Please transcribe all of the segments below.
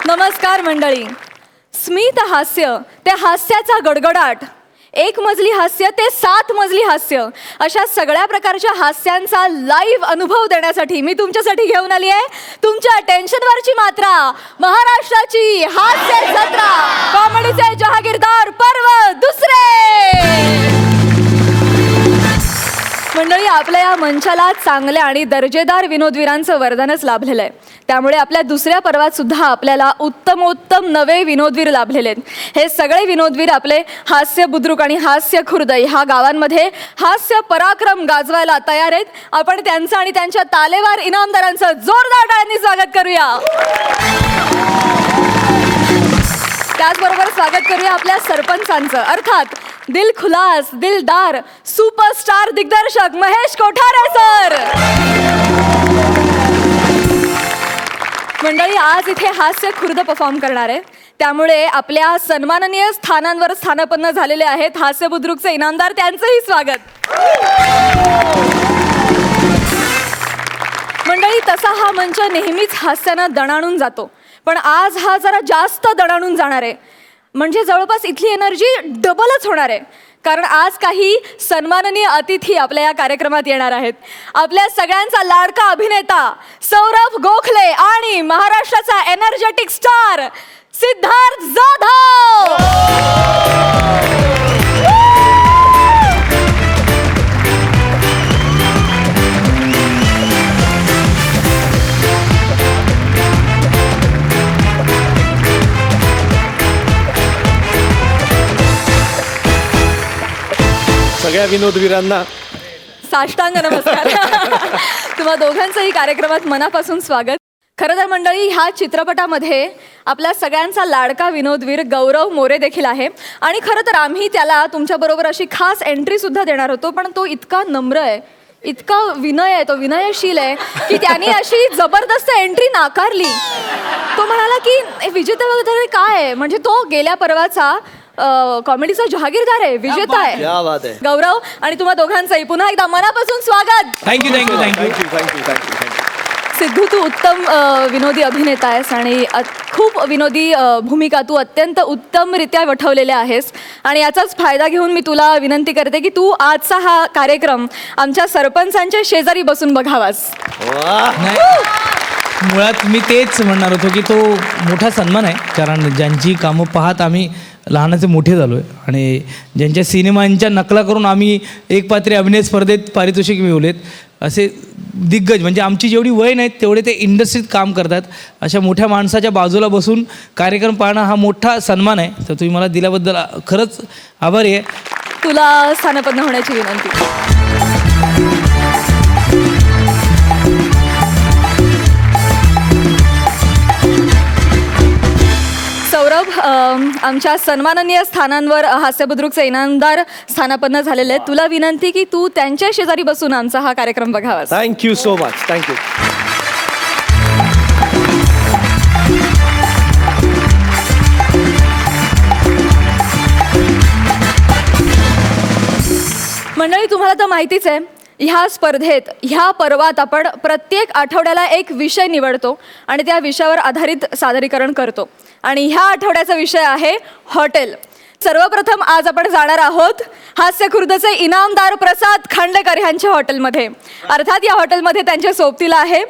नमस्कार मंडळी. स्मित हास्य ते हास्याचा गडगडाट, एक मजली हास्य ते 7 मजली हास्य, अशा सगळ्या प्रकारच्या हास्यांचा लाईव्ह अनुभव देण्यासाठी मी तुमच्यासाठी घेऊन आली आहे तुमच्या टेन्शनवरची मात्रा, महाराष्ट्राची हास्य जत्रा, कॉमेडीचे जहागीरदार पर्व दुसरे. मंडळी, आपल्या या मंचाला चांगल्या आणि दर्जेदार विनोदवीरांचं वरदानच लाभलेलं आहे. त्यामुळे आपल्या दुसऱ्या पर्वात सुद्धा आपल्याला उत्तमोत्तम नवे विनोदवीर लाभलेले आहेत. हे सगळे विनोदवीर आपले हास्य बुद्रुक आणि हास्य खुर्द ह्या गावांमध्ये हास्य पराक्रम गाजवायला तयार आहेत. आपण त्यांचं आणि त्यांच्या तालेवार इनामदारांचं जोरदार टाळ्यांनी स्वागत करूया. त्याचबरोबर स्वागत करूया आपल्या सरपंचांचं, अर्थात दिलखुलास दिलदार सुपरस्टार दिग्दर्शक महेश कोठारे सर. मंडळी, आज इथे हास्य खुर्द परफॉर्म करणार आहे. त्यामुळे आपल्या सन्माननीय स्थानांवर स्थानापन्न झालेले आहेत हास्य बुद्रुकचे इनामदार, त्यांचंही स्वागत. मंडळी, तसा हा मंच नेहमीच हास्यानं दणाणून जातो, पण आज हा जरा जास्त दणाणून जाणार आहे. म्हणजे जवळपास इथली एनर्जी डबलच होणार आहे, कारण आज काही सन्माननीय अतिथी आपल्या या कार्यक्रमात येणार आहेत. आपल्या सगळ्यांचा लाडका अभिनेता सौरभ गोखले आणि महाराष्ट्राचा एनर्जेटिक स्टार सिद्धार्थ जाधव. सगळ्या विनोदवीरांना साष्टांग नमस्कार. तुम्हा दोघांचंही कार्यक्रमात मनापासून स्वागत. खरं तर मंडळी, ह्या चित्रपटामध्ये आपल्या सगळ्यांचा लाडका विनोदवीर गौरव मोरे देखील आहे. आणि खरं तर आम्ही त्याला तुमच्याबरोबर अशी खास एंट्री सुद्धा देणार होतो, पण तो इतका नम्र आहे, इतका विनय आहे, तो विनयशील आहे की त्याने अशी जबरदस्त एंट्री नाकारली. तो म्हणाला की विजेता वगैरे काय आहे, म्हणजे तो गेल्या पर्वाचा कॉमेडीचा जहागीरदार आहे, विजेता आहे. गौरव आणि तुम्हा दोघांचंही पुन्हा एकदा मनापासून स्वागत. Thank you thank you thank you thank you thank you. Siddhu, तू उत्तम विनोदी अभिनेता आहेस आणि खूप विनोदी भूमिका तू अत्यंत उत्तमरित्या वठवलेल्या आहेस. आणि याचाच फायदा घेऊन मी तुला विनंती करते की तू आजचा हा कार्यक्रम आमच्या सरपंचांच्या शेजारी बसून बघावास. मुळात मी तेच म्हणणार होतो की तो मोठा सन्मान आहे, कारण ज्यांची कामं पाहत आम्ही लहानाचे मोठे झालो आहे आणि ज्यांच्या सिनेमांच्या नकला करून आम्ही एक पात्री अभिनय स्पर्धेत पारितोषिक मिळवलेत, असे दिग्गज म्हणजे आमची जेवढी वय नाहीत तेवढे ते इंडस्ट्रीत काम करतात, अशा मोठ्या माणसाच्या बाजूला बसून कार्यक्रम पाहणं हा मोठा सन्मान आहे. तर तुम्ही मला दिल्याबद्दल खरंच आभारी आहे. तुला स्थानापन्न होण्याची विनंती. सौरभ, आमच्या सन्माननीय स्थानांवर हास्यबुद्रुकचे इनामदार स्थानापन्न झालेले आहेत. तुला विनंती की तू त्यांच्या शेजारी बसून आमचा हा कार्यक्रम बघावा. Thank you so much. थँक्यू. मंडळी, तुम्हाला तर माहितीच आहे, ह्या स्पर्धेत ह्या पर्वात आपण प्रत्येक आठवड्याला एक विषय निवडतो आणि त्या विषयावर आधारित सादरीकरण करतो. आणि ह्या आठवड्याचा विषय आहे हॉटेल. सर्वप्रथम आज आपण जाणार आहोत हास्य खुर्दचे इनामदार प्रसाद खांडेकर यांच्या हॉटेलमध्ये. अर्थात या हॉटेलमध्ये त्यांच्या सोबतीला आहे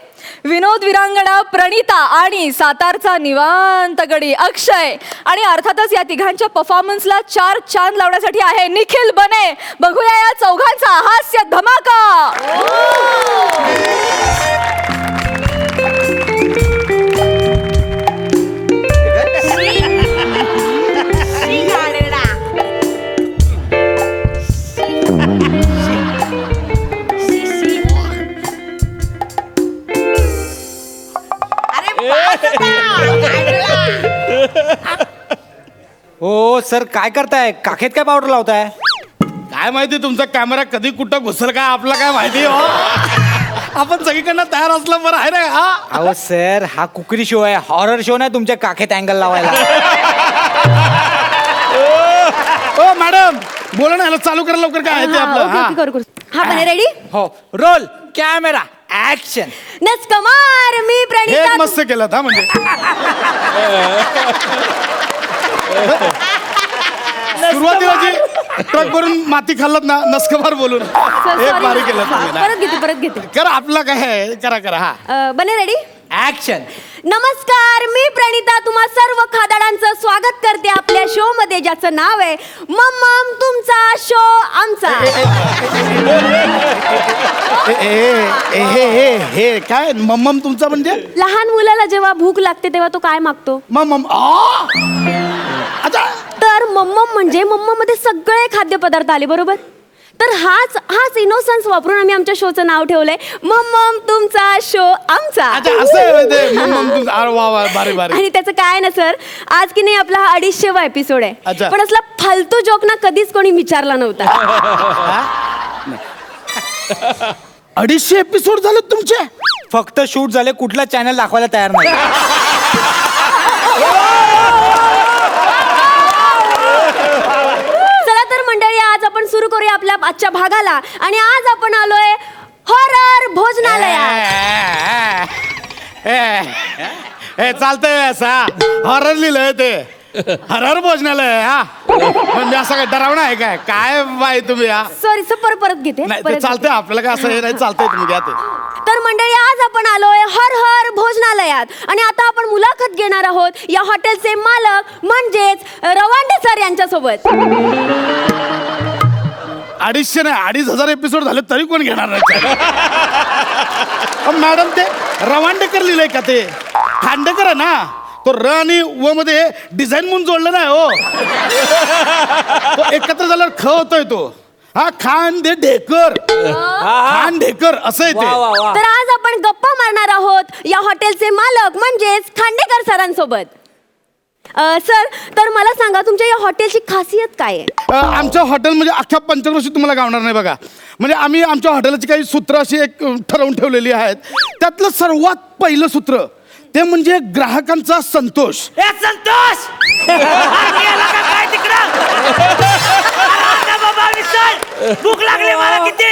विनोद विरांगणा प्रणिता आणि सातारचा निवांत गडी अक्षय. आणि अर्थातच या तिघांच्या परफॉर्मन्सला 4 चांद लावण्यासाठी आहे निखिल बने. बघूया या चौघांचा हास्य धमाका. हो सर, काय करताय? काखेत काय पावडर लावताय? काय माहिती तुमचा कॅमेरा कधी कुठं घुसल काय आपला काय माहिती हो. आपण सगळीकडनं तयार असलं बरं आहे ना. हा अहो सर, हा कुकरी शो आहे, हॉरर शो नाही तुमच्या काखेत अँगल लावायला. ओ मॅडम, बोला ना, चालू करा लवकर. काय आहे ते आपलं. हा, रेडी? हो, रोल कॅमेरा ऍक्शन. नमस्कार, मी हे प्रणिता. मस्त केलं हा म्हणजे. सुरुवातीला जी ट्रक भरून माती खाल्लात ना नसकबार बोलून एक भारी केलं तुम्ही ना. परत घेते करा आपला काय आहे करा करा हा बने रेडी ऍक्शन. नमस्कार, मी प्रणिता तुम्हा सर्व खादाडांचं स्वागत करते आपल्या शो मध्ये ज्याचं नाव आहे मम्मम तुमचा शो आमचा. हे काय मम्मम तुमचा म्हणजे लहान मुलाला जेव्हा भूक लागते तेव्हा तो काय मागतो? मम्मम आता तर मम्मम म्हणजे मम्मम मध्ये सगळे खाद्यपदार्थ आले बरोबर. तर हाच इनोसन्स वापरून आम्ही आमच्या शोचं नाव ठेवलंय मम्मम तुमचा शो आमचा. अच्छा असं आहे होय ते मम्मम तुमचा. अरे वा वा भारी भारी. आणि त्याचं काय ना सर, आज की नाही आपला हा 250वा एपिसोड आहे. अच्छा. पण असला फालतू जोक ना कधीच कोणी विचारला नव्हता. 250 एपिसोड झाले तुमचे. फक्त शूट झाले कुठला चॅनल दाखवायला तयार नाही. चला तर मंडळी, आज आपण सुरू करूया आपल्या आजच्या भागाला. आणि आज आपण आलोय हॉरर भोजनालयात. हे चालतंय असा हॉरर लिहिलंय ते हॉरर भोजनालय हा म्हणजे असं काय डरावणं आहे काय काय बाई तुम्ही हा सॉरी सर, परत घेते. नाही ते परत चालतंय आपल्याला काय असं हे नाही चालतंय तुम्ही घ्या ते. तर मंडळी, आज आपण आलोय हर भोजनालयात. आणि आता आपण मुलाखत घेणार आहोत या हॉटेलचे मालक म्हणजेच रवांडे सर यांच्यासोबत. 250 नाही 2500 एपिसोड झाले तरी कोण घेणार नाही. मॅडम ते रवांडेकर लिहिलंय का ते खांडेकर आहे ना. तो र आणि व मध्ये डिझाईन म्हणून जोडलं नाही हो. तो एकत्र झाल्यावर ख होतोय तो. हा खांडेकर खांडेकर असं आहे ते. तर आज आपण गप्पा मारणार आहोत या हॉटेलचे मालक म्हणजेच खांडेकर सरांसोबत. सर, तर मला सांगा तुमच्या या हॉटेलची खासियत काय आहे? आमच्या हॉटेल म्हणजे अख्ख्या पंचक्रोशीत तुम्हाला गावणार नाही बघा. म्हणजे आम्ही आमच्या हॉटेलची काही सूत्र अशी एक ठरवून ठेवलेली आहेत. त्यातलं सर्वात पहिलं सूत्र ते म्हणजे ग्राहकांचा संतोष. संतोष काय तिकडं बाबा विसर भूक लागली मला किती.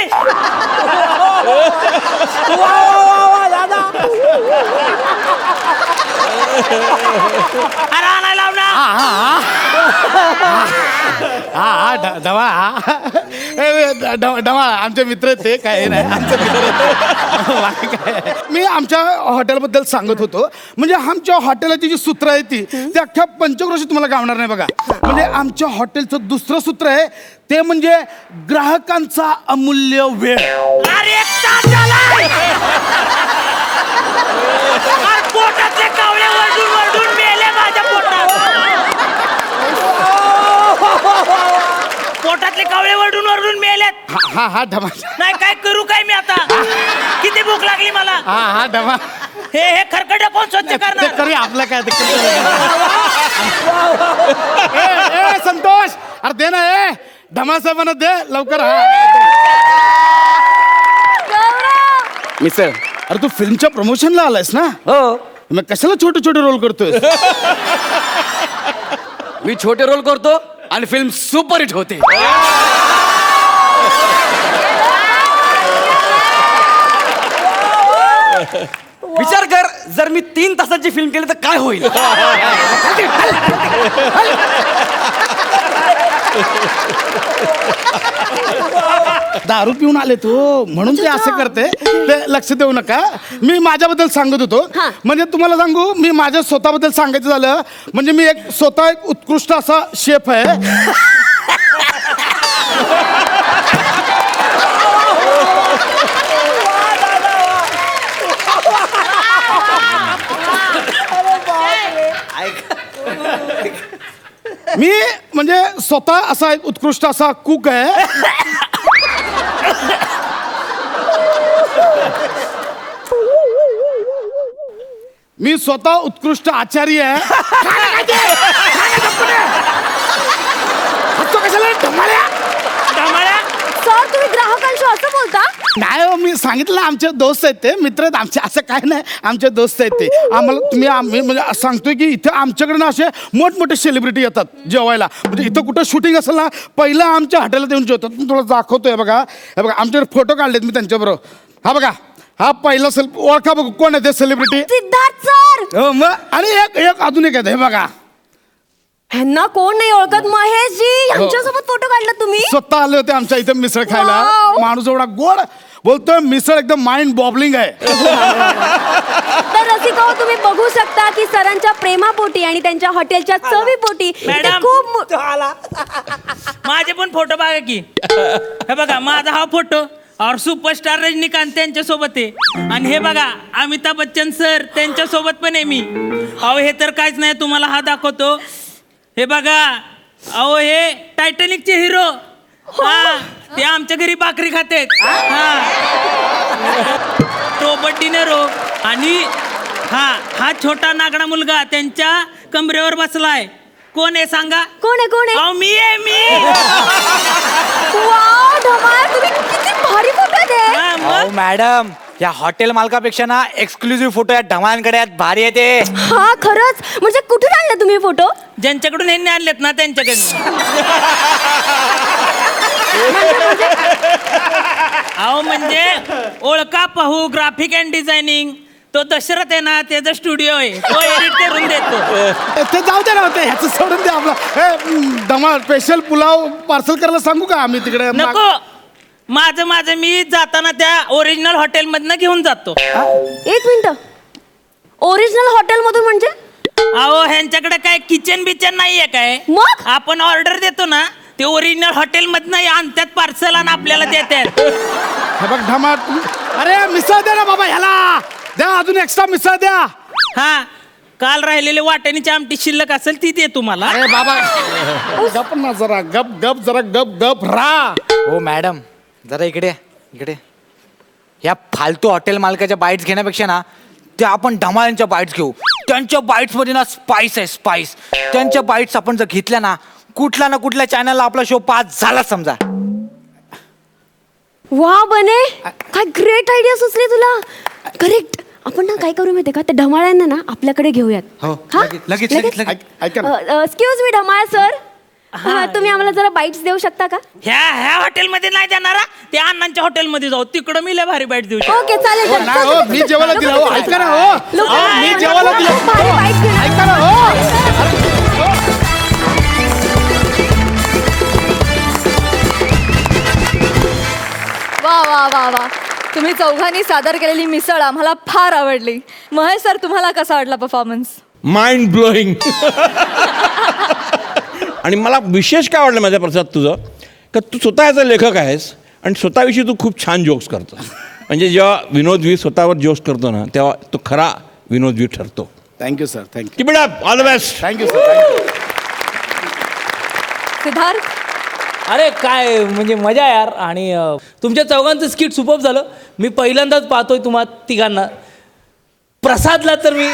डवा आमचे मित्र आहेत ते काय नाही आमचे मित्र बाकी काय. मी आमच्या हॉटेलबद्दल सांगत होतो. म्हणजे आमच्या हॉटेलाची जी सूत्र आहे ती अख्ख्या पंचक्रोशीत तुम्हाला गावणार नाही बघा. म्हणजे आमच्या हॉटेलचं दुसरं सूत्र आहे ते म्हणजे ग्राहकांचा अमूल्य वेळ. पोटातले कावळे वरडून वरडून मेले माझ्या पोटातले कावळे वरडून वरडून मेलेत. हा ढमा. नाही काय करू काय मी आता. किती भूक लागली मला. हा ढमा. हे खरकट कोण स्वच्छ ते करणार. करूया आपलं काय ते ए संतोष अरे दे ना ए ढमा साहेबांना दे लवकर. मिसळ अरे तू फिल्मच्या प्रमोशनला आलायस ना. हो मग कशाला छोटे छोटे रोल करतोय. मी छोटे रोल करतो आणि फिल्म सुपरहिट होते. विचार कर जर मी 3 तासाची फिल्म केली तर काय होईल. दारू पिऊन आले तू म्हणून ते असं करते ते लक्ष देऊ नका. मी माझ्याबद्दल सांगत होतो. म्हणजे तुम्हाला सांगू मी माझ्या स्वतःबद्दल सांगायचं झालं म्हणजे मी स्वतः एक उत्कृष्ट असा शेफ आहे. मी म्हणजे स्वतः असा एक उत्कृष्ट असा कुक आहे. मी स्वतः उत्कृष्ट आचार्य आहे. सर, तुम्ही ग्राहकांशी असं बोलता? नाही हो, मी सांगितलं आमचे दोस्त आहेत ते मित्र आहेत आमचे. असं काय नाही आमचे दोस्त आहेत ते. आम्हाला आम्ही म्हणजे सांगतोय की इथे आमच्याकडे ना असे मोठमोठे सेलिब्रिटी येतात जेवायला. म्हणजे इथं कुठं शूटिंग असेल ना पहिलं आमच्या हॉटेलात येऊन जेवतात. मी तुला दाखवतोय बघा. हे बघा आमच्याकडे फोटो काढलेत मी त्यांच्याबरोबर. हा बघा हा पहिला सेल्फी ओळखा बघू कोण आहे ते सेलिब्रिटी सिद्धार्थ सर. आणि एक अजून एक आहे हे बघा ह्यांना कोण नाही ओळखत. महेशजी यांच्यासोबत फोटो काढला तुम्ही. स्वतः आले होते आमच्या इथे मिसळ खायला. Wow. माणूस एवढा गोड बोलतोय मिसळ एकदम माइंड बॉबलिंग आहे. तर रसिका तुम्ही बघू शकता की सरांच्या प्रेमापोटी आणि त्यांच्या हॉटेलच्या चवीपोटी इथे मॅडम. खूप माझे पण फोटो बघा की हे बघा माझा हा फोटो और सुपरस्टार रजनीकांत त्यांच्या सोबत आहे आणि हे बघा अमिताभ बच्चन सर त्यांच्या सोबत पण आहे मी. अहो हे तर काहीच नाही तुम्हाला हा दाखवतो. हे बघा अहो हे टायटॅनिकचे हिरो हा ते आमच्या घरी भाकरी खातेत. हा रोबर्ट डिनेरो आणि हा छोटा नागडा मुलगा त्यांच्या कमरेवर बसलाय. कोण आहे सांगा? कोण आहे अहो मी आहे मी. वाव धमाल तुम्ही किती भारी फोटो आहेत हे. हा, मग? अहो मॅडम या हॉटेल मालकापेक्षा ना एक्सक्लुझिव्ह फोटो या ढमाळांकडे आहेत, भारी येते. हा खरंच म्हणजे कुठून आणले तुम्ही फोटो. ज्यांच्याकडून यांनी आणलेत ना त्यांच्याकडे. अहो म्हणजे ओळखा पाहू ग्राफिक अँड डिझायनिंग तो दशरथ आहे ना त्याचा स्टुडिओ आहे तो एडिट करून देतो. ते जाऊ दे ना होते ह्याचं सोडून द्या आपला धमाल स्पेशल पुलाव पार्सल करायला सांगू का आम्ही तिकडे नको माझं मी जाताना त्या ओरिजिनल हॉटेल मधनं घेऊन जातो. एक मिनिट ओरिजिनल हॉटेल मधून म्हणजे अहो ह्यांच्याकडे काय किचन बिचन नाहीये काय. मग आपण ऑर्डर देतो ना ते ओरिजिनल हॉटेल मधनं आणतात पार्सल आणि आपल्याला देतात. हे बघ धमाल अरे मिसळ द्या ना बाबा ह्याला द्या अजून एक्स्ट्रा मिसळ द्या. हा काल राहिलेले वाटाण्याची आमटी शिल्लक असेल ती दे तुम्हाला. अरे बाबा गप ना जरा गप जरा गप रा. हो मॅडम जरा इकडे या फालतू हॉटेल मालकाच्या बाईट्स घेण्यापेक्षा ना त्या आपण ढमाळ्यांच्या बाईट्स घेऊ. त्यांच्या बाईट्स मध्ये ना स्पाइस आहे स्पाइस. त्यांच्या बाईट्स आपण जर घेतल्या ना कुठल्या ना कुठल्या चॅनलला आपला शो पास झाला समजा. वा बने काय ग्रेट आयडिया सुचली तुला. करेक्ट आपण ना काय करू माहिती का त्या ढमाळ्यांना ना आपल्याकडे घेऊयात. हो, हा? लगेच. ऐका ना एक्सक्यूज मी ढमाळ सर तुम्ही आम्हाला जरा बाईट्स देऊ शकता का. ह्या हॉटेलमध्ये नाही देणार हा. त्या अण्णांच्या हॉटेलमध्ये जाऊ तिकडं मी लय भारी बाईट देऊ शकतो. ओके चालेल हो, नाही, हो, मी जेवायला दिलं हो ऐका ना हो मी जेवायला दिलं भारी bites घेणार. ऐका ना हो वा वा वा वा तुम्ही चौघांनी सादर केलेली मिसळ आम्हाला फार आवडली. महेश सर तुम्हाला कसा वाटला परफॉर्मन्स? Mind blowing. आणि मला विशेष काय वाटलं माझ्या प्रसाद तुझं का तू स्वतःचा लेखक आहेस आणि स्वतःविषयी तू खूप छान जोक्स करतो. म्हणजे जेव्हा विनोदवीर स्वतःवर जोक्स करतो ना तेव्हा तो खरा विनोदवीर ठरतो. Thank you sir thank you keep it up all the best. Thank you sir thank you. Siddharth अरे काय म्हणजे मजा यार. आणि तुमच्या चौघांचं स्किट सुपर्ब झालं. मी पहिल्यांदाच पाहतोय तुम्हा तिघांना. प्रसादला तर मी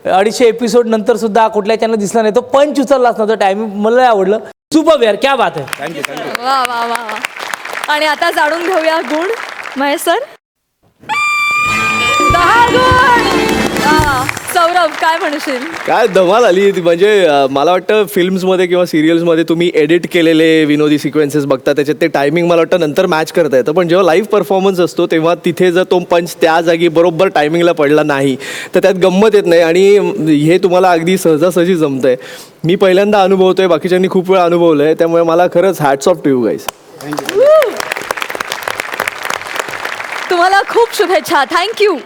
250 एपिसोड नंतर सुद्धा कुठल्या चॅनल दिसला नाही. तो पंच उचललाच नव्हता टायमिंग मला आवडलं. सुपर्ब यार क्या बात आहे. वा वा वा वा आणि आता जाणून घेऊया गुण. महेश सर 10 गुण. वा. सौरभ काय म्हणशील? काय धमाल आली ती. म्हणजे मला वाटतं फिल्म्समध्ये किंवा सिरियल्समध्ये तुम्ही एडिट केलेले विनोदी सिक्वेन्सेस बघता त्याच्यात ते टायमिंग मला वाटतं नंतर मॅच करता येतं. पण जेव्हा लाईव्ह परफॉर्मन्स असतो तेव्हा तिथे जर तो पंच त्या जागी बरोबर टायमिंगला पडला नाही तर त्यात गंमत येत नाही. आणि हे तुम्हाला अगदी सहजासहजी जमतं आहे. मी पहिल्यांदा अनुभवतोय बाकीच्यांनी खूप वेळा अनुभवलं आहे. त्यामुळे मला खरंच hats off to you guys. तुम्हाला खूप शुभेच्छा. थँक्यू.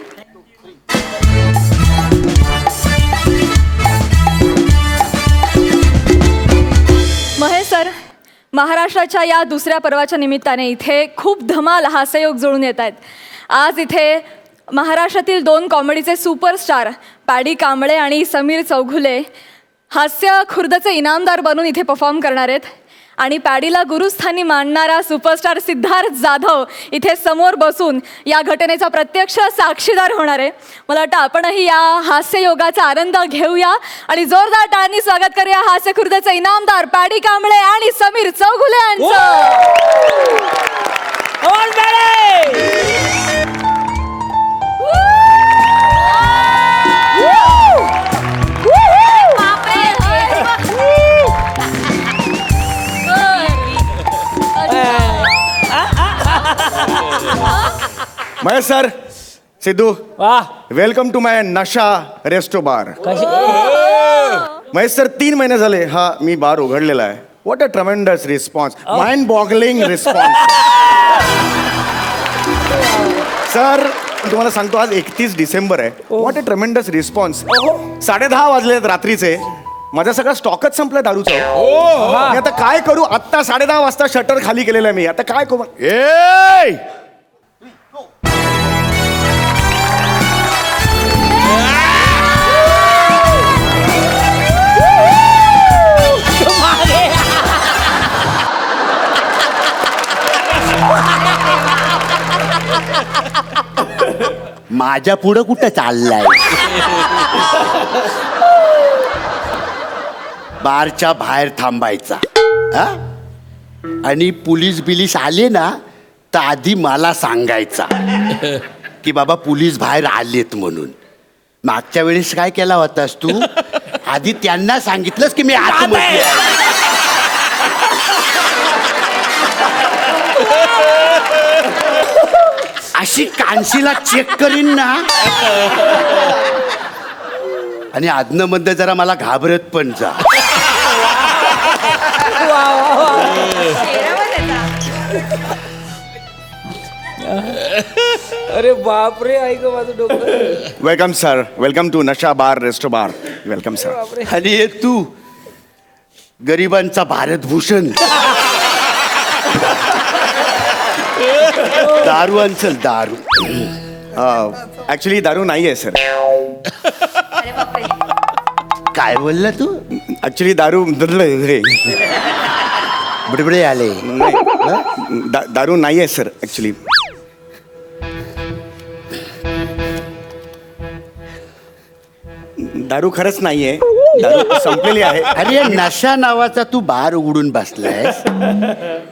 महेश सर महाराष्ट्राच्या या दुसऱ्या पर्वाच्या निमित्ताने इथे खूप धमाल हास्ययोग जुळून येत आहेत. आज इथे महाराष्ट्रातील 2 कॉमेडीचे सुपरस्टार पॅडी कांबळे आणि समीर चौघुले हास्य खुर्दचे इनामदार बनून इथे परफॉर्म करणार आहेत. आणि पॅडीला गुरुस्थानी मानणारा सुपरस्टार सिद्धार्थ जाधव इथे समोर बसून या घटनेचा प्रत्यक्ष साक्षीदार होणार आहे. मला वाटतं आपणही या हास्ययोगाचा आनंद घेऊया आणि जोरदार टाळ्यांनी स्वागत करूया हास्य खुर्दचे इनामदार पॅडी कांबळे आणि समीर चौघुले यांचं. यस सर सिद्धू वा वेलकम टू माय नशा रेस्टो बार महेश सर 3 महिने झाले हा मी बार उघडलेला आहे. What a tremendous response, mind boggling response. Sir तुम्हाला सांगतो आज 31 डिसेंबर आहे. What a tremendous response. 10:30 वाजलेत रात्रीचे, माझा सगळा स्टॉकच संपला दारूचा. मी आता काय करू. आत्ता 10:30 वाजता शटर खाली केलेलं आहे मी. आता काय करू. ए माझ्या पुढं कुठं चाललाय. बारच्या बाहेर थांबायचा हा? आणि पोलीस बिलीस आले ना तर आधी मला सांगायचा की बाबा पोलीस बाहेर आलेत म्हणून. मागच्या वेळेस काय केला होतास तू, आधी त्यांना सांगितलंस की मी आतमध्ये आहे. अशी कानशीला चेक करीन ना आणि आदनं मधनं जरा मला घाबरत पण जा. अरे बापरे ऐक माझं डोकं. वेलकम सर, वेलकम टू नशा बार रेस्टो बार. Welcome sir. आणि हे तू गरिबांचा भारतभूषण दारू आणचल दारू. ऍक्च्युली दारू नाही आहे सर. काय बोलला तू. ऍक्च्युली दारू बडबडे आले. दारू नाही आहे सर ऍक्च्युली. दारू खरंच नाहीये, दारू संपलेली आहे. अरे नशा नावाचा तू बार उघडून बसलायस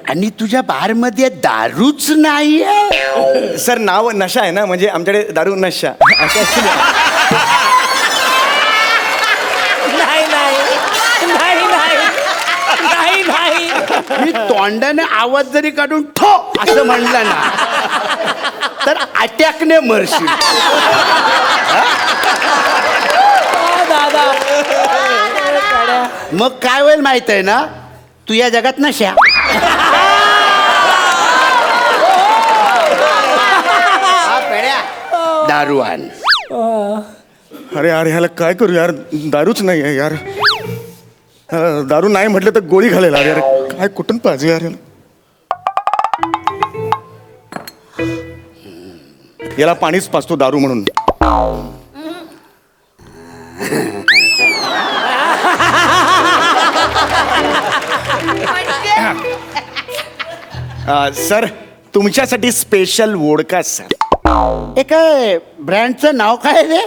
आणि तुझ्या बार मध्ये दारूच नाहीये. सर नाव नशा आहे ना, म्हणजे आमच्याकडे दारू नशा. मी तोंडाने आवाज जरी काढून ठो असं म्हणलं ना तर अटॅकने मरशील. मग काय होईल माहित आहे ना, तू या जगात नशा. दारू आण. अरे यार ह्याला काय करू यार, दारूच नाही आहे यार. दारू नाही म्हटलं तर गोळी घालेल. अरे यार काय कुठून पाहिजे यार. याला पाणीच पाचतो दारू म्हणून. सर तुमच्यासाठी स्पेशल वोडका सर. हे काय ब्रँडचं नाव काय रे.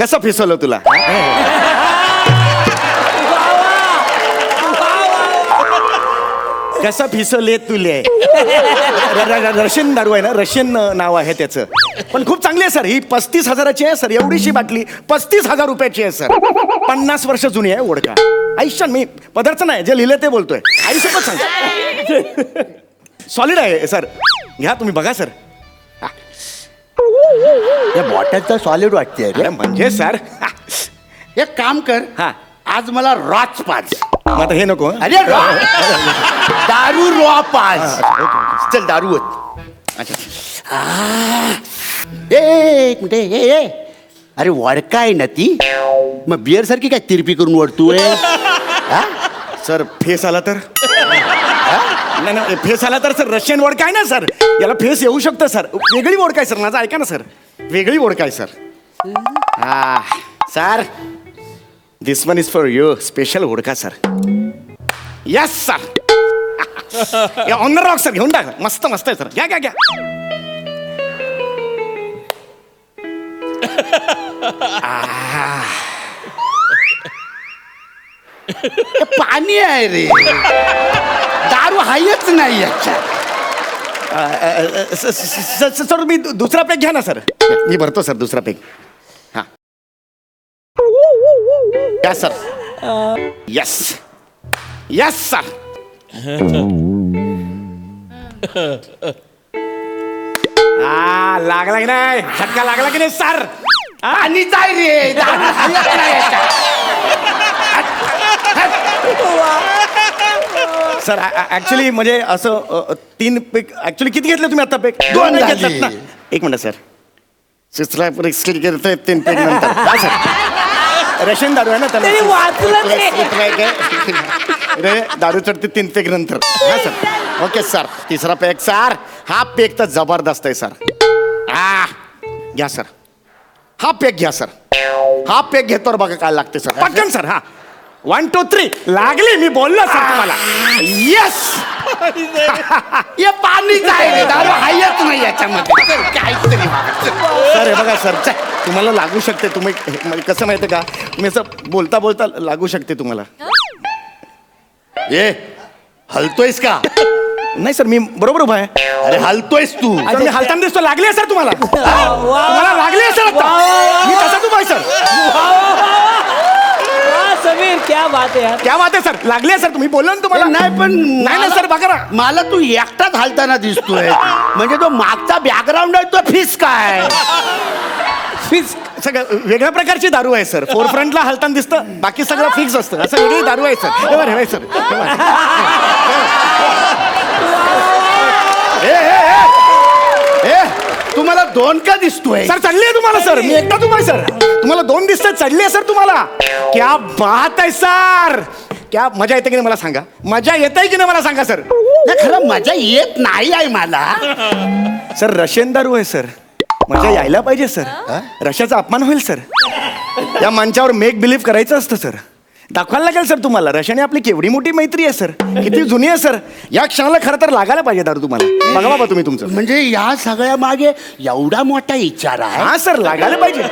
कसं फिसवलं तुला. कसं फिसवले तुले. रशियन दारू आहे ना, रशियन नाव आहे त्याचं. पण खूप चांगली आहे सर. ही 35,000ची आहे सर. एवढीशी बाटली 35,000 रुपयाची आहे सर. 50 वर्ष जुनी आहे वोडका. आयुष्यात मी पदार्थ नाही, जे लिहिलं ते बोलतोय. आयुष्यात सांग. सॉलिड आहे सर. घ्या तुम्ही बघा सर. या बॉटलचं सॉलिड वाटते रे. म्हणजे सर एक काम कर, हा आज मला रॉच पाच. आता हे नको. अरे दारू रॉ पाच. चल दारू होत. एक मिनिट. अरे वडका आहे ना ती, मग बिअर सारखी काय तिरपी करून वडतोय. सर फेस आला तर. नाही नाही फेस आला तर सर रशियन वोडका आहे ना सर. याला फेस येऊ शकतं सर. वेगळी वोडका आहे सर. माझं ऐका ना सर, वेगळी वोडका आहे sir. Sir this one is for you. Special vodka sir. Yes sir. On the rock sir. घेऊन टाका. मस्त मस्त आहे सर. घ्या घ्या घ्या. पाणी आहे रे. दारू हायच नाही याच्यात. सर मी दुसरा पेक घ्या ना सर. मी भरतो सर दुसरा पेक. हां yes sir. Yes yes sir. लागला की नाही झटका लागला की नाही सर आणि जाय रे दारू हायत नाही याच्यात. सर ऍक्च्युली म्हणजे असं 3 पेक ऍक्च्युली किती घेतले तुम्ही आता पेक 2 नाही झाले. घेतलात ना एक मिनिट सर तिसरा करतोय 3 पेक नंतर हा, सर रशियन दारू आहे ना रे दारू चढते 3 पेक नंतर हा सर ओके सर तिसरा पेक सर हा पेक तर जबरदस्त आहे सर घ्या सर हा पेक घ्या सर हा पेक घेतो बघा काय लागते सर पटकन सर हा 1 2 3 लागली मी बोललो सर तुम्हाला येस हे पाणी जाय रे दारू हायत नाही याच्यामध्ये चल, काहीतरी वाग. सर हे बघा सर तुम्हाला लागू शकते तुम्ही म्हणजे कसं माहिती का तुम्ही असं बोलता बोलता लागू शकते तुम्हाला ए हलतोयस का नाही सर मी बरोबर उभा आहे अरे हलतोयस तू सर, मी हालताना दिसतो लागली आहे सर तुम्हाला तुम्हाला लागली आहे सर आता मी तसाच उभा आहे सर समीर क्या बात आहे यार. क्या बात आहे सर लागली आहे सर तुम्ही बोलला ना तुम्हाला नाही पण नाही ना सर बघा ना मला तू एकटाच हालताना दिसतोय म्हणजे तो मागचा बॅकग्राऊंड आहे तो फिस काय फिक्स सगळं वेगळ्या प्रकारची दारू आहे सर फोर फ्रंटला हालताना दिसतं बाकी सगळं फिक्स असतं असं वेगळी दारू आहे सर हे बघा, हे बघा, सर हे बघा. ए तुम्हाला 2 का दिसतोय सर चढली आहे तुम्हाला सर मी एकटा तुम्हाला सर तुम्हाला 2 दिसतात चढली आहे सर तुम्हाला क्या बात आहे सर क्या मजा येते की नाही मला सांगा मजा येत आहे की नाही मला सांगा सर नाही, खरं मजा येत नाही आहे मला सर रशियन दारू आहे सर मजा यायला पाहिजे सर रशियाचा अपमान होईल सर या मंचावर मेक बिलीव्ह करायचं असतं सर दाखवायला लागेल सर तुम्हाला रशियाने आपली केवढी मोठी मैत्री आहे सर किती जुनी आहे सर या क्षणाला खरं तर लागायला पाहिजे दारू तुम्हाला बघा बाबा तुम्ही तुमचं म्हणजे या सगळ्या मागे एवढा मोठा विचार आहे हा सर लागायला पाहिजे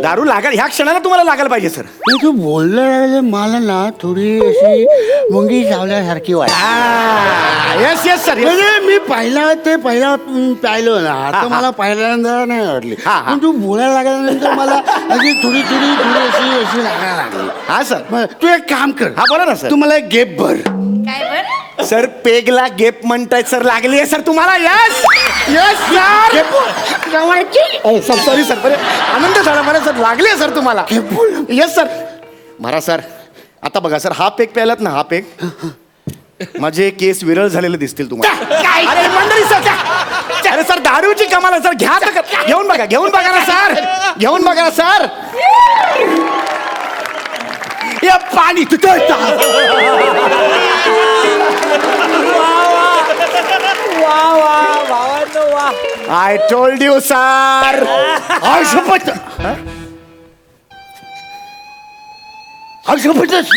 दारू लागायला ह्या क्षणाला तुम्हाला लागायला पाहिजे सर पण तू बोललं मला ना थोडी अशी मुंगी चावल्यासारखी वाटत येस येस सर म्हणजे मी पहिला पाहिलं ना आता मला पहिल्यांदा नाही आवडली पण तू बोलायला लागल्यानंतर मला अशी थोडी अशी लागायला लागली हा सर मग तू एक काम कर हा बोला ना सर तू मला एक गेप भर सर पेगला गेप म्हणतायत सर लागली आहे सर तुम्हाला yes yes sir sorry sir बरे आनंद झाला मला सर लागली आहे सर तुम्हाला येस सर मारा सर आता बघा सर हा पेग प्यायलात ना हा पेग माझे केस विरळ झालेले दिसतील तुम्हाला अरे मंडळी सर अरे सर दारूची कमाल आहे सर घ्या तर घेऊन बघा ना सर घेऊन बघा ना सर या पाणी तुझं आय टोल्ड यू सर शपथ शपथच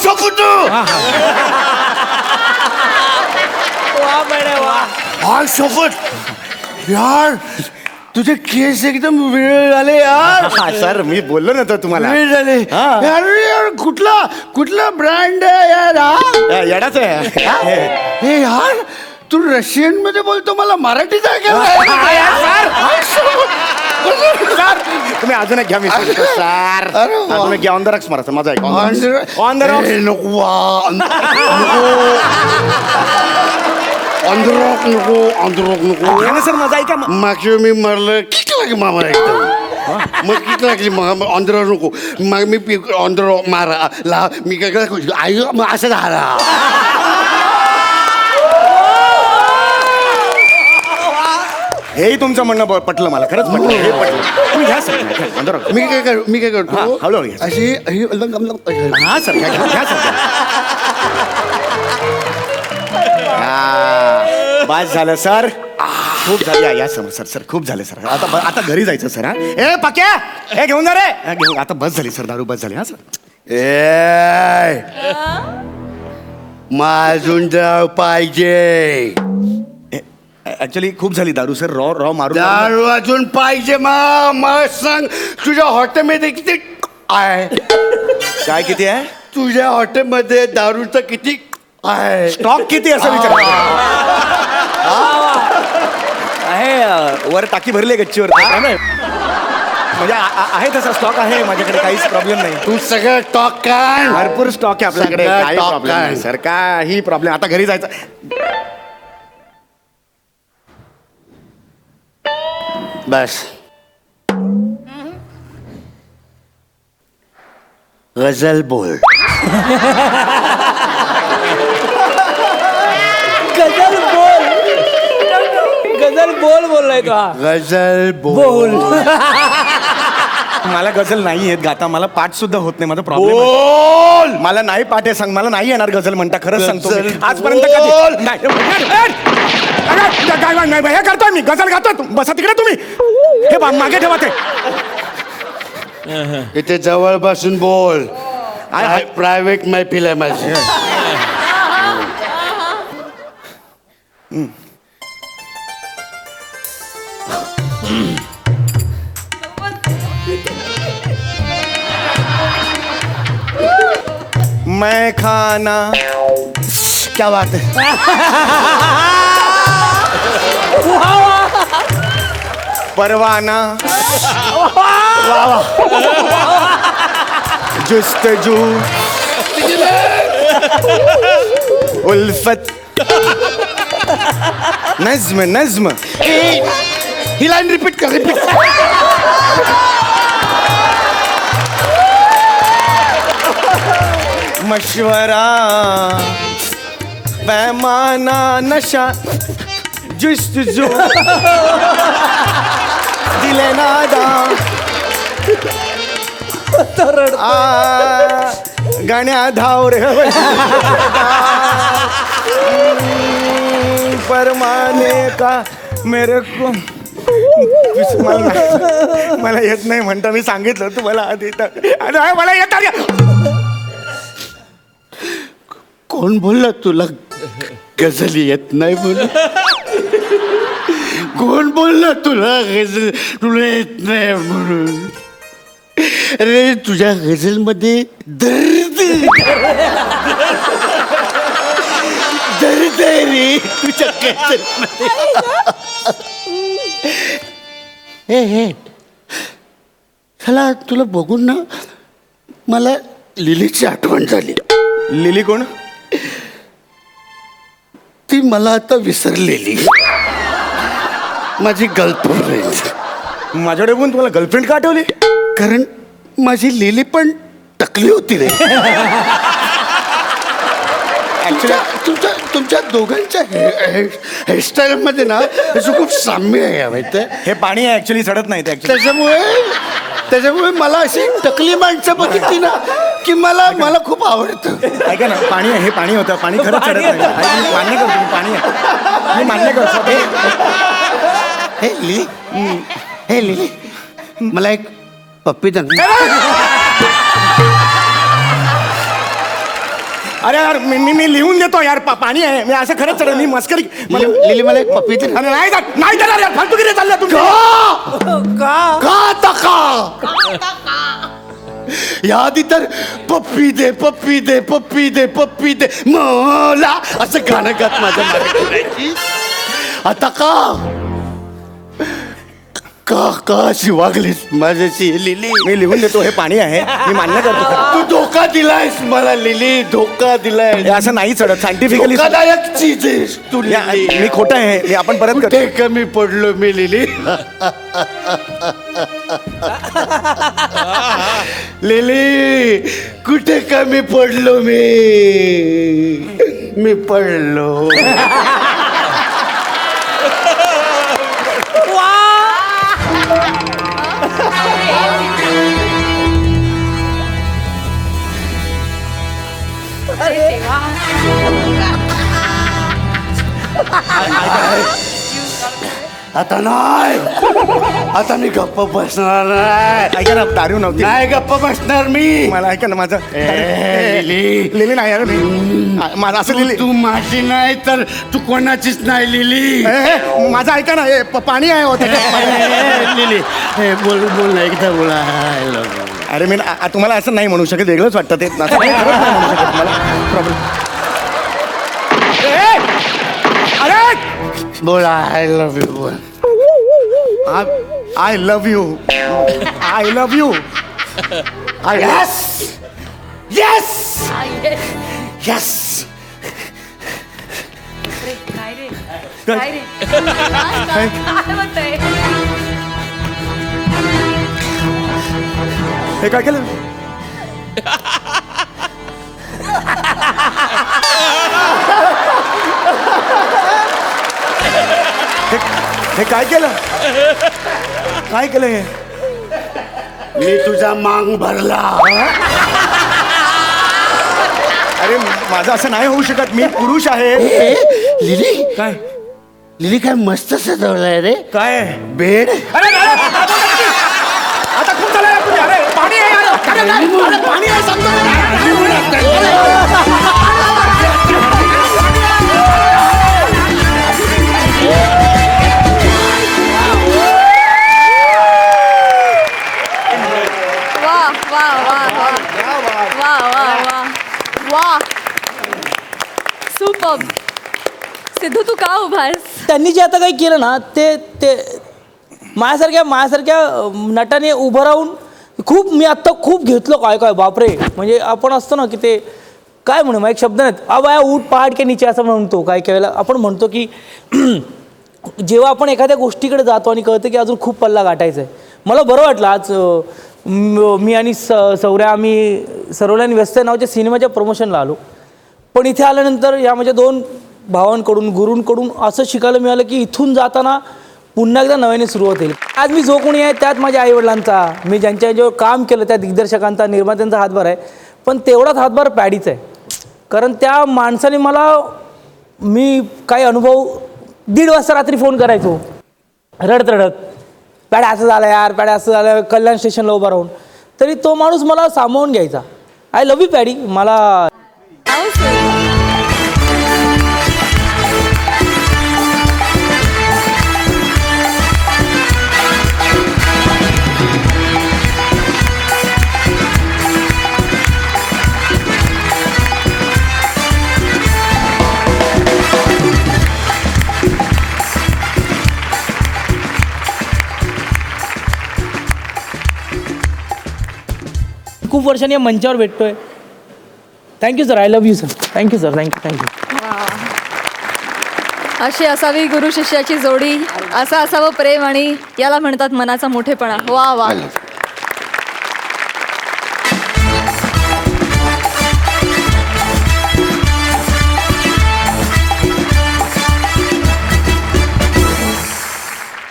शपथ शपथ यार तुझे केस एकदम वेळ झाले यार सर मी बोललो ना तर तुम्हाला वेळ झाले अरे यार कुठला ब्रँड आहे यार हा येडाच आहे हे यार तू रशियन मध्ये बोलतो मला मराठीत आहे सर तुम्ही अजून एक घ्या मी सर तुम्ही घ्या ऑन द रक्स मारा माझा एक ऑन द रक्स नको सर माझा ऐका मागच्या मी मारलं किती लागली मामा एकदम मग किती लागली मग ऑंध्र नको मग मी ऑंध्र मारा ला मी काय आई असं झाला हेही तुमचं म्हणणं पटलं मला खरंच पटलं हे पटलं तुम्ही घ्या सर मी काय करतो हळूहळू घ्या अशी हा सर घ्या सर बस झालं सर खूप झालं या समोर सर खूप झाले सर आता घरी जायचं सर हा ए पक्या हे घेऊन जा रे घेऊन आता बस झाली सर दारू बस झाली हा सर अजून दारू पाहिजे ऍक्च्युली खूप झाली दारू सर रॉ मारून दारू अजून पाहिजे मला सांग तुझ्या हॉटेलमध्ये किती आहे काय किती आहे तुझ्या हॉटेलमध्ये दारूचं किती आहे स्टॉक किती असं विचार आहे वर टाकी भरली गच्चीवर म्हणजे आहे तसा स्टॉक आहे माझ्याकडे, काहीच प्रॉब्लेम नाही. तू सगळं टॉक काय भरपूर स्टॉक आहे आपल्याकडे, सगळं काही talk प्रॉब्लेम काय? नाही सर, काही प्रॉब्लेम. आता घरी जायचं. बस गजल बोल. गजल बोल बोललाय तो हा. गजल बोल. मला गझल नाही येत गाता, मला पाठ सुद्धा होत नाही, माझा प्रॉब्लेम. बोल. मला नाही पाठ आहे, सांग. मला नाही येणार गझल म्हणता, खरंच सांगतो मी. गझल आजपर्यंत बोल. कधी नाही. हे करतोय मी, गझल गातोय. बसा तिकडे तुम्ही. हे मागे ठेवा ते. इथे जवळ बसून बोल. प्रायव्हेट मैफिल आहे माझी. मैं खाना. क्या बात है. परवाना. वाह वाह. जुस्तजू. उल्फत. नज्म नज्म. ही लाईन रिपीट कर, रिपीट. मशवरा. पैमाना. नशा. जुस्तजू. दिले नादा. गाण्या धाव रे. परमाने का मेरे को. मला येत नाही म्हणता, मी सांगितलं तुम्हाला आधी. अरे मला येत नाही. कोण बोलला तुला गजल येत नाही म्हणून? कोण बोलला तुला गजल तुला येत नाही म्हणून? अरे तुझ्या गझलमध्ये दर्द दर्द आहे रे तुझ्या गझलमध्ये. हे चला, तुला बघून ना मला लिलीची आठवण झाली. लिली कोण? ती मला आता विसरलेली माझी गर्लफ्रेंड. माझ्याकडे पण तुम्हाला गर्लफ्रेंड का आठवली? कारण माझी लिली पण टकली होती रे. ऍक्च्युली तुमच्या दोघांच्या हेअरस्टाईलमध्ये ना त्याचं खूप साम्य आहे माहिती आहे. हे पाणी आहे ऍक्च्युली, सडत नाही ते actually. त्याच्यामुळे मला अशी टकली माणसं बघितली ना की मला खूप आवडतं. ऐका ना, पाणी आहे, हे पाणी होतं. पाणी खरंच चढत नाही. मी मान्य करतो, मी पाणी आहे, मी मान्य करतो. हे लिली मला एक पप्पी दे. अरे यार, मी लिहून देतो यार. पाणी आहे, मी असं खरंच चढत. मी मस्करी. लिली मला एक पप्पी दे. अरे नाही देणार यार, फालतूगिरी चालल्या तुमच्या. याआधी तर पप्पी दे पप्पी दे पप्पी दे पप्पी दे मला असं गाणं गात माझ्या मागे फिरायची. आता का अशी वागलीस माझ्याशी लिली? मी लिहून देतो, हे पाणी आहे, मी मान्य करतो. तू धोका दिलायस मला लिली, धोका दिलाय. हे असं नाही चढत सायंटिफिकली. धोकादायक चीज आहेस तू लिली. मी खोटं आहे, मी आपण परत करतो. कुठे कमी पडलो मी लिली? लिली कुठे कमी पडलो मी पडलो. आता नाही, आता मी गप्प बसणार नाही. ऐका ना, दारू नव्हती. नाही गप्प बसणार मी. मला ऐका ना, माझं लिली लिली नाही यार, माझं असं लिली. तू माझी नाही तर तू कोणाचीच नाही लिली. माझं ऐका ना, हे पाणी आहे होतं. लिली बोल ना एकदा बोला. अरे मी तुम्हाला असं नाही म्हणू शकत, वेगळंच वाटतं ते. असं नाही म्हणू शकत मला. प्रॉब्लेम. अरे बोला आय लव्ह यू बोल. I love you. I love you. Yes yes yes. काय रे काय रे काय म्हणतंय? हे काय केलं? हे काय केलं? काय केलं हे? मी तुझा मांग भरला. अरे माझं असं नाही होऊ शकत. मी पुरुष आहे. लिली काय लिली काय मस्त सजवलंय रे. काय बेड. आता खूप झालं यार तुम्ही. अरे पाणी आहे यार. अरे पाणी आहे सांगतो. वा वा वा वा वा वा वा वा. सुपर. सिद्धू तू का उभा आहेस? त्यांनी जे आता काही केलं ना ते ते माझ्यासारख्या नटाने उभं राहून मी आत्ता खूप घेतलो. काय बापरे. म्हणजे आपण असतो ना की ते काय म्हणू, एक शब्द नाहीत. बाया ऊट पहाड के नीचे असं म्हणतो. काय वेळेला आपण म्हणतो की जेव्हा आपण एखाद्या गोष्टीकडे जातो आणि कळतं की अजून खूप पल्ला गाठायचा आहे. मला बरं वाटलं आज मी आणि सौर्या आम्ही सर्वलाईन व्यस्त नावाच्या सिनेमाच्या प्रमोशनला आलो. पण इथे आल्यानंतर या माझ्या 2 भावांकडून गुरूंकडून असं शिकायला मिळालं की इथून जाताना पुन्हा एकदा नव्याने सुरुवात होईल. आज मी जो कोणी आहे त्यात माझ्या आईवडिलांचा, मी ज्यांच्यावर काम केलं त्या दिग्दर्शकांचा, निर्मात्यांचा हातभार आहे. पण तेवढाच हातभार पॅडीचा आहे. कारण त्या माणसाने मी काही अनुभव 1:30 वाजता रात्री फोन करायचो रडत पॅड असं झालं यार, पॅड असं झालं, कल्याण स्टेशनला उभा राहून. तरी तो माणूस मला सामावून घ्यायचा. I love you paddy. मला खूप वर्षांनी या मंचावर भेटतोय. Thank you sir. I love you sir. Thank you sir. Thank you. अशी असावी गुरु शिष्याची जोडी, असं असावं प्रेम आणि याला म्हणतात मनाचा मोठेपणा. वा वा.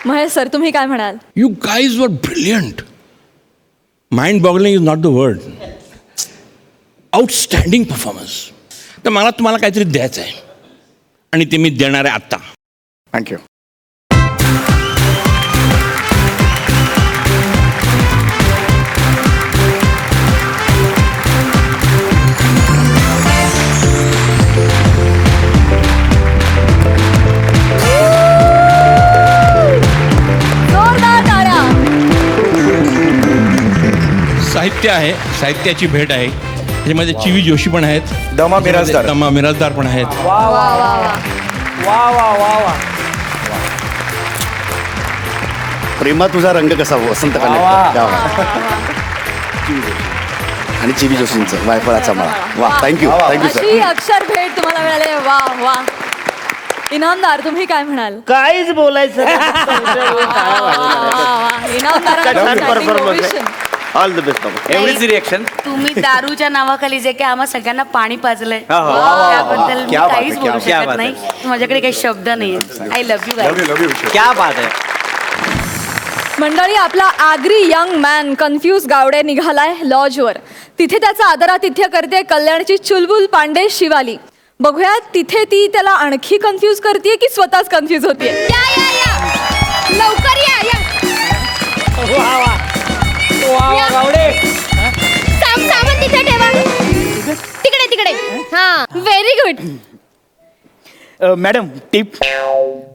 महेश सर तुम्ही काय म्हणाल? यू गाईज वर brilliant. Mind boggling is not the word. Outstanding performance. तर मला तुम्हाला काहीतरी द्यायचं आहे आणि ते मी देणार आहे आत्ता. थँक्यू. जोरदार टाळ्या. साहित्य आहे, साहित्याची भेट आहे. त्याच्यामध्ये चिवी जोशी पण आहेत, दमा मिराजदार पण आहेत. वा वा वा वा वा वा वा वा. प्रेमा तुझा रंग कसा वसंत आणि चिवी जोशींचं वायफळाचा मला. वा थँक्यू थँक्यू सर. अशी अक्षर भेट तुम्हाला मिळाली. वा वा. इनामदार तुम्ही काय म्हणाल? काहीच बोलायचं इनामदार ऑल द बेस्ट. एवढीच रिएक्शन. तुम्ही दारूच्या नावाखाली जे काही आम्हा सगळ्यांना पाणी पाजलंय हो. त्याबद्दल मी क्या बात काहीच है, बोलू क्या शकत बात नाही. माझ्याकडे काही शब्द नाही. I love you. क्या बात आहे. मंडळी आपला Agri young man confuse Gawade निघालाय लॉजवर. तिथे त्याचा आदरातिथ्य करते कल्याणची चुलबुल पांडे शिवाली. बघूया तिथे ती त्याला आणखी कन्फ्यूज करते की स्वतःच कन्फ्यूज होतीये. लवकर या. सामान तिथे ठेवा. तिकडे. हा व्हेरी गुड. Madam tip.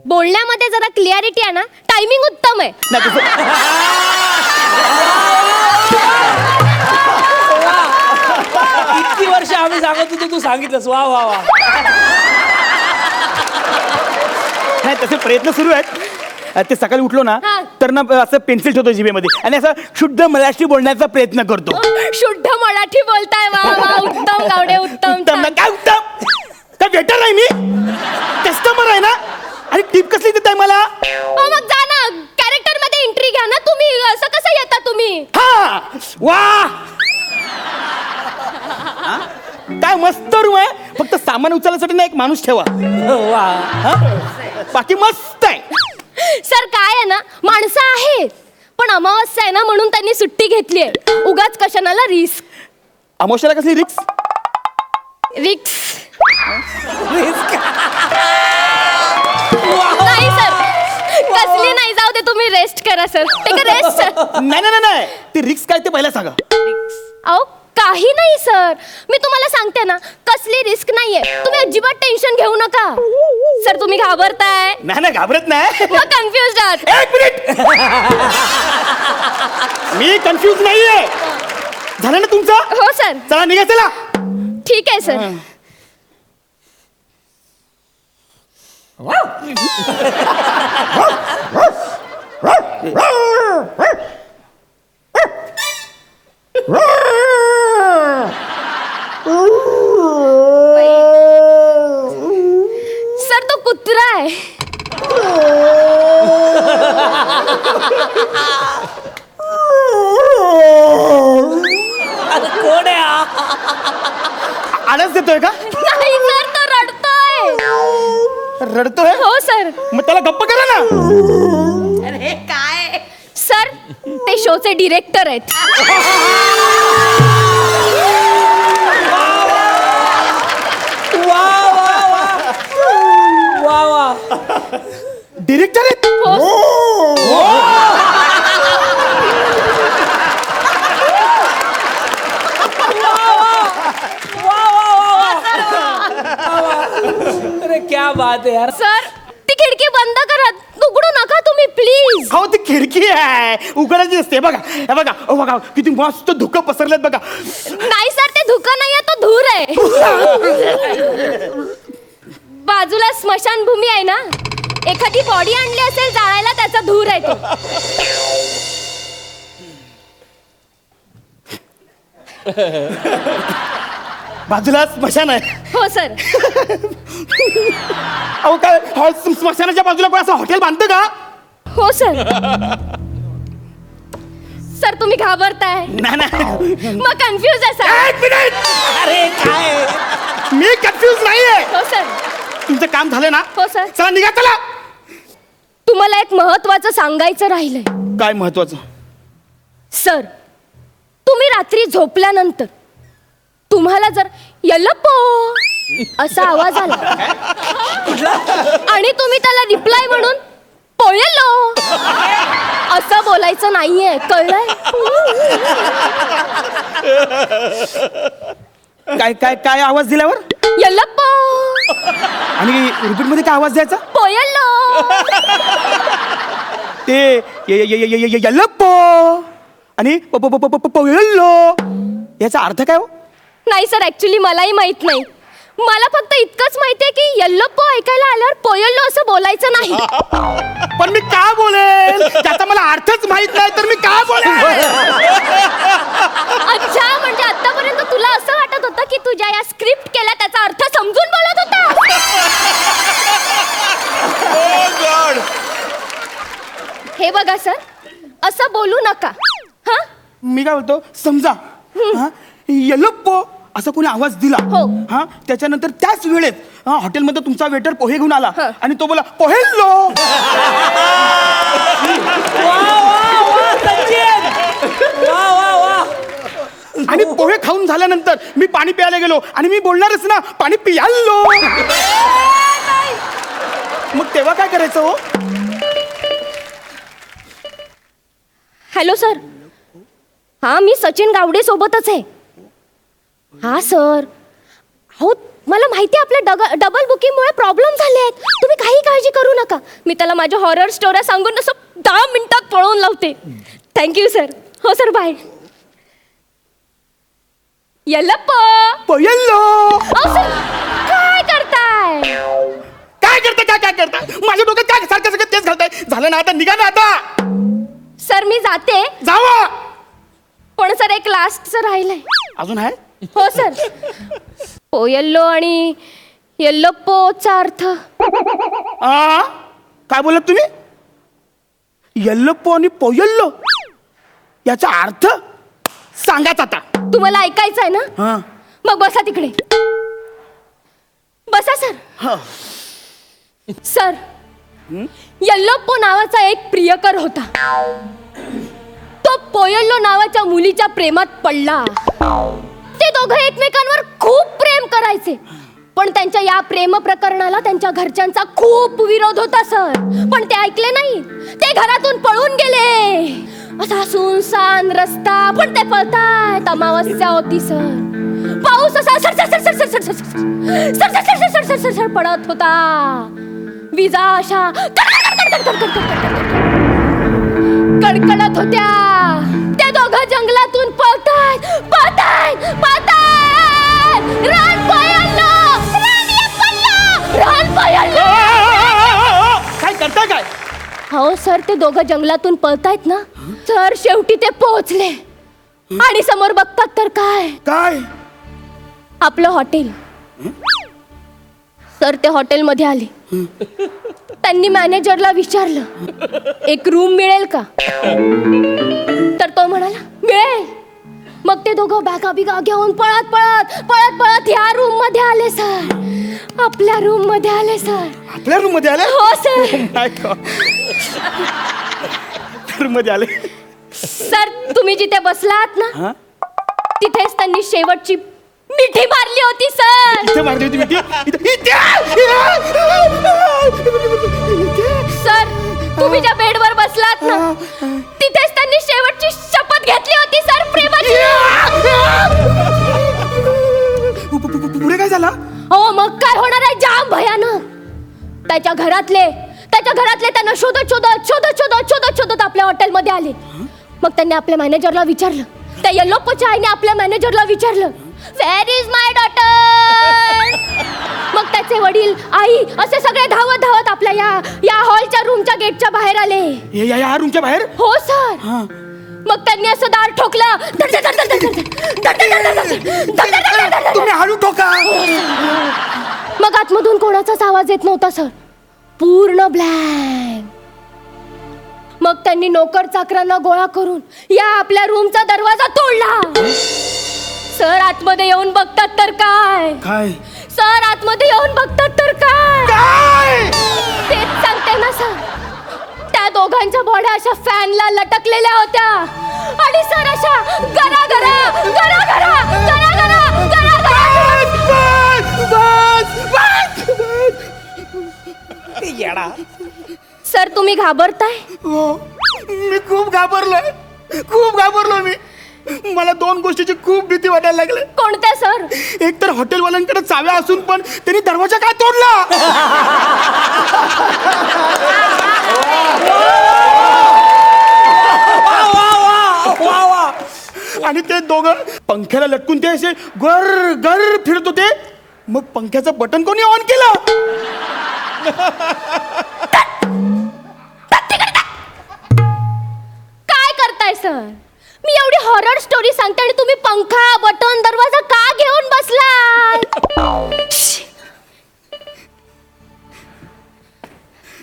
बोलण्यामध्ये जरा क्लिअरिटी आहे ना. टायमिंग उत्तम आहे. इतकी वर्ष आम्ही सांगत होतो तू सांगितलंस. वा वा वा. नाही तसे प्रयत्न सुरू आहेत. ते सकाळी उठलो ना तर नंतर ना असं पेन्सिल ठेवतो जिभेमध्ये आणि असं शुद्ध मराठी बोलण्याचा प्रयत्न करतो. शुद्ध मराठी बोलताय वा वा उत्तम गावडे उत्तम उत्तम ना काय उत्तम काय वेटर आहे मी कस्टमर आहे ना आणि टीप कसली देताय मला. मग जा ना कॅरेक्टर मध्ये एंट्री घ्या ना तुम्ही असं कसं येता तुम्ही. हा वा काय मस्त रूम आहे फक्त सामान उचलण्यासाठी ना एक माणूस ठेवा. वा हा? बाकी मस्त आहे. सर काय आहे ना माणसं आहेत पण अमावस्या आहे ना म्हणून त्यांनी सुट्टी घेतली आहे उगाच कशाला रिस्क. अमावस्याला कसली रिक्स. नाही सर कसली नाही जाऊ दे तुम्ही रेस्ट करा sir. Take a rest sir. नाही ती रिक्स काय ते पहिला सांगा. अहो काही नाही सर मी तुम्हाला सांगते ना कसली रिस्क नाहीये तुम्ही अजिबात टेन्शन घेऊ नका. सर तुम्ही घाबरताय. नाही घाबरत नाही. मग कन्फ्युज आहात. एक मिनिट मी कन्फ्युज नाहीये. झालं ना तुमचं. हो सर. चला निघा चला. ठीक आहे सर. सर तो कुत्रा आहे. कोण आहे आळस देतोय का. नाही सर तो रडतोय. रडतोय. हो सर. मग त्याला गप्प करा ना. अरे काय सर ते शोचे डिरेक्टर आहेत. डिरेक्टर आहेत. अरे क्या बात है यार. सर ती खिडकी बंद करा उघडू नका तुम्ही प्लीज. हो ती खिडकी आहे उघडायची असते. बघा हे बघा बघा किती मस्त धुकं पसरलेत बघा. नाही सर ते धुकं नाहीये तो धूर आहे. बाजूला स्मशानभूमी आहे ना एखादी बॉडी आणली असेल जाळायला त्याचा धूर आहे तो. बाजूला स्मशान आहे. हो सर. अहो काय स्मशानाच्या बाजूला कोण असं हॉटेल बांधतं का. हो सर. सर तुम्ही घाबरताय. नाही मग कन्फ्युज आहे सर. एक मिनिट. अरे काय मी कन्फ्युज नाहीये. हो सर. तुमचं काम झालं ना. हो सर. चला निघा चला. तुम्हाला एक महत्वाचं सांगायचं राहिलंय. काय महत्वाचं. सर तुम्ही रात्री झोपल्यानंतर तुम्हाला जर यल्लप्पो असा आवाज आला आणि तुम्ही त्याला रिप्लाय म्हणून पोयलो असं बोलायचं नाहीये कळलंय. काय काय काय आवाज दिल्यावर. यल्लप्पो आणि रिपीट मध्ये काय आवाज द्यायचा. पोयलो ते यल्लप्पो आणि पोयल्लो याचा अर्थ काय हो. नाही सर ऍक्च्युली मलाही माहित नाही. मला फक्त इतकंच माहितीये की यल्लप्पो ऐकायला आल्यावर पोयल्लो असं बोलायचं नाही. पण मी का बोलेल त्याचा मला अर्थच माहित नाही तर मी का बोलेल. अच्छा म्हणजे आतापर्यंत तुला असं वाटत होतं की तुझ्या या स्क्रिप्ट केल्या त्याचा अर्थ समजून बोलत होता. हे बघा सर असं बोलू नका. हा मी काय बोलतो समजा यल्लप्पो असा कोणी आवाज दिला. हो. हा त्याच्यानंतर त्याच वेळेत हॉटेलमध्ये तुमचा वेटर पोहे घेऊन आला हा. आणि तो बोला पोहेल्लो. आणि पोहे खाऊन झाल्यानंतर मी पाणी प्यायला गेलो आणि मी बोलणारच ना पाणी पियाल्लो. मग तेव्हा काय करायचं हो. Hello sir. हा मी सचिन गावडे सोबतच आहे. हा सर हो मला माहिती आहे आपल्या डबल बुकिंगमुळे प्रॉब्लेम झाले आहेत. तुम्ही काही काळजी करू नका. मी त्याला माझ्या हॉरर स्टोऱ्या सांगून असं 10 मिनिटात पळवून लावते. Thank you sir. हो सर बाय. यल्लप्पो पोयल्लो. अहो सर काय करताय. काय काय करता माझ्या डोक्यात काय सारखं सगळं तेच घालताय. झालं ना आता, निघा ना आता. सर मी जाते, जावा. पण सर एक लास्टचं राहिलंय. अजून आहे? हो सर. पोयल्लो आणि येल्लोप्पोचा अर्थ. काय बोलत तुम्ही? येल्लोप्पो आणि पोयल्लो याचा अर्थ सांगाच आता. तुम्हाला ऐकायचं आहे ना? हा. मग बसा तिकडे. बसा सर. सर, येल्लोप्पो नावाचा एक प्रियकर होता. तो पोयल्लो नावाच्या मुलीच्या प्रेमात पडला. ते दोघं एकमेकांवर खूप प्रेम करायचे, पण त्यांच्या या प्रेम प्रकरणाला त्यांच्या घरच्यांचा खूप विरोध होता सर. पण ते ऐकले नाही. ते घरातून पळून गेले. असा सुनसान रस्ता, पण ते पळतायत. अमावस्या होती सर. पाऊस असा सर पडत होता. विजा अशा कडकडत होत्या. ते दोघं जंगलातून पळतायत. रान पोयल्लो, रान पोयल्लो. काय करताय काय? हो सर, ते दोघं जंगलातून पळतायत ना तर शेवटी ते पोहोचले आणि समोर बघतात तर काय आपलं हॉटेल. सर ते हॉटेलमध्ये आले. त्यांनी मॅनेजरला विचारलं एक रूम मिळेल का, तर तो म्हणाला मिळेल. मग ते दोघं बॅगा बिगा घेऊन पळत ह्या रूम मध्ये आले सर. आपल्या रूम मध्ये आले सर. आपल्या रूम मध्ये आले? हो सर. रूम मध्ये आले. सर तुम्ही जिथे बसलात ना तिथेच त्यांनी शेवटची मिठी मारली होती सर. इथे मारली होती मिठी? सर तुम्ही ज्या बेडवर बसलात ना तिथेच त्यांनी शेवटची शपथ घेतली होती सर, प्रेमाची. पुढे काय झालं? हो मग काय होणार आहे, जाम भयानक. त्याच्या घरातले त्यांना शोधत आपल्या हॉटेलमध्ये आले. मग त्यांनी आपल्या मॅनेजरला विचारलं. त्या येल्लोप्पोच्या आईने आपल्या मॅनेजरला विचारलं वेअर इज माय डॉटर. मग त्याचे वडील आई असे सगळे धावत आपल्या या हॉलच्या रूमच्या गेटच्या बाहेर आले. या रूमच्या बाहेर? हो सर. मग त्यांनी असं दार ठोकलं. तुम्ही हळू ठोका. मग आतमधून कोणाचाच आवाज येत नव्हता सर. पूर्ण ब्लँक. मग त्यांनी नोकर चाकरांना गोळा करून या आपल्या रूमचा दरवाजा तोडला. सर आतमध्ये येऊन बघतात तर काय सर आतमध्ये येऊन बघतात तर काय तेच सांगते ना सर. त्या दोघांच्या बॉड्या अशा फॅनला लटकलेल्या होत्या आणि सर अशा गरा सर तुम्ही घाबरताय? हो मी खूप घाबरलो मी. मला दोन गोष्टीची खूप भीती वाटायला लागली. कोणत्या सर? एक तर हॉटेलवाल्यांकडे चाव्या असून पण त्यांनी दरवाजा काय तोडला. आणि ते दोघं पंख्याला लटकून ते असे गर फिरत होते. मग पंख्याचं बटन कोणी ऑन केलं? काय करताय सर? मी एवढी हॉरर स्टोरी सांगते आणि तुम्ही पंखा बटन दरवाजा का घेऊन बसलाय?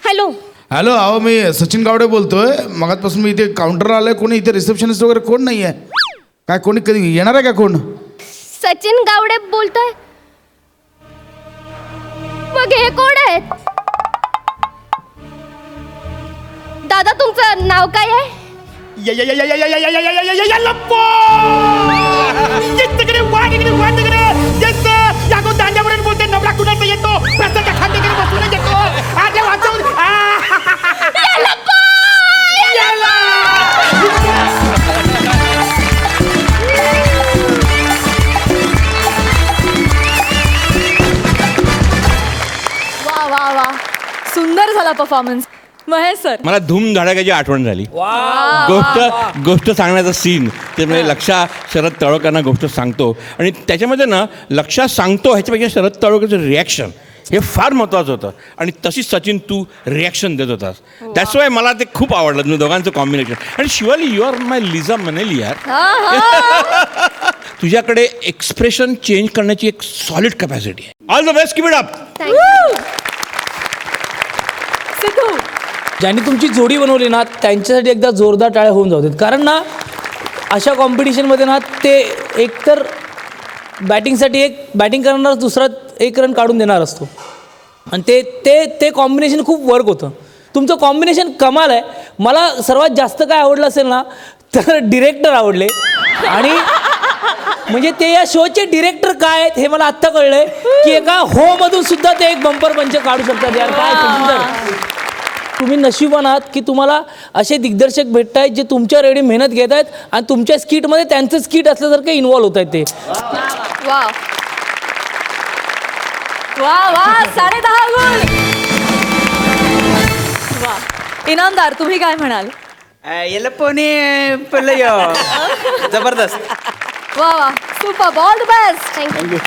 हॅलो हॅलो, अहो मी सचिन गावडे बोलतोय. मगाचपासून मी इथे काउंटरला आलोय. कोणी इथे रिसेप्शनिस्ट वगैरे कोण नाही आहे काय? कोणी कधी येणार आहे का कोण? सचिन गावडे बोलतोय. मग हे कोण आहेत? दादा तुमचं नाव काय आहे? वा वा वा, सुंदर झाला परफॉर्मन्स महेश सर. मला धूम धडाक्याची आठवण झाली. गोष्ट सांगण्याचा सीन ते म्हणजे लक्षा शरद तळवकरांना गोष्ट सांगतो आणि त्याच्यामध्ये ना लक्षा सांगतो ह्याच्यापेक्षा शरद तळवकरचं रिॲक्शन हे फार महत्त्वाचं होतं आणि तशीच सचिन तू रिॲक्शन देत होतास. दॅट्स वाय मला ते खूप आवडलं तुम्ही दोघांचं कॉम्बिनेशन. आणि Shivali you R my Liza म्हणेल यार. तुझ्याकडे एक्सप्रेशन चेंज करण्याची एक सॉलिड कॅपॅसिटी आहे. All the best, keep it up. Sidhu, ज्यांनी तुमची जोडी बनवली ना त्यांच्यासाठी एकदा जोरदार टाळ्या होऊन जाऊ देत. कारण ना अशा कॉम्पिटिशनमध्ये ना ते एकतर बॅटिंगसाठी बॅटिंग करणारा दुसरा 1 रन काढून देणार असतो आणि ते ते ते कॉम्बिनेशन खूप वर्क होतं. तुमचं कॉम्बिनेशन कमाल आहे. मला सर्वात जास्त काय आवडलं असेल ना तर डिरेक्टर आवडले. आणि म्हणजे ते या शोचे डिरेक्टर काय आहेत हे मला आत्ता कळलंय की एका मधून सुद्धा ते एक बंपर पंच काढू शकतात. यार काय सुंदर. तुम्ही नशिबान आहात की तुम्हाला असे दिग्दर्शक भेटत आहेत जे तुमच्यावर एवढी मेहनत घेत आहेत आणि तुमच्या स्किटमध्ये त्यांचं स्किट असल्यासारखं इन्व्हॉल्व होत आहेत ते. वा वा वा, 10.5 गुण. वा. इनामदार, तुम्ही काय म्हणाल? जबरदस्त. वा वा, super, all the best. Thank you.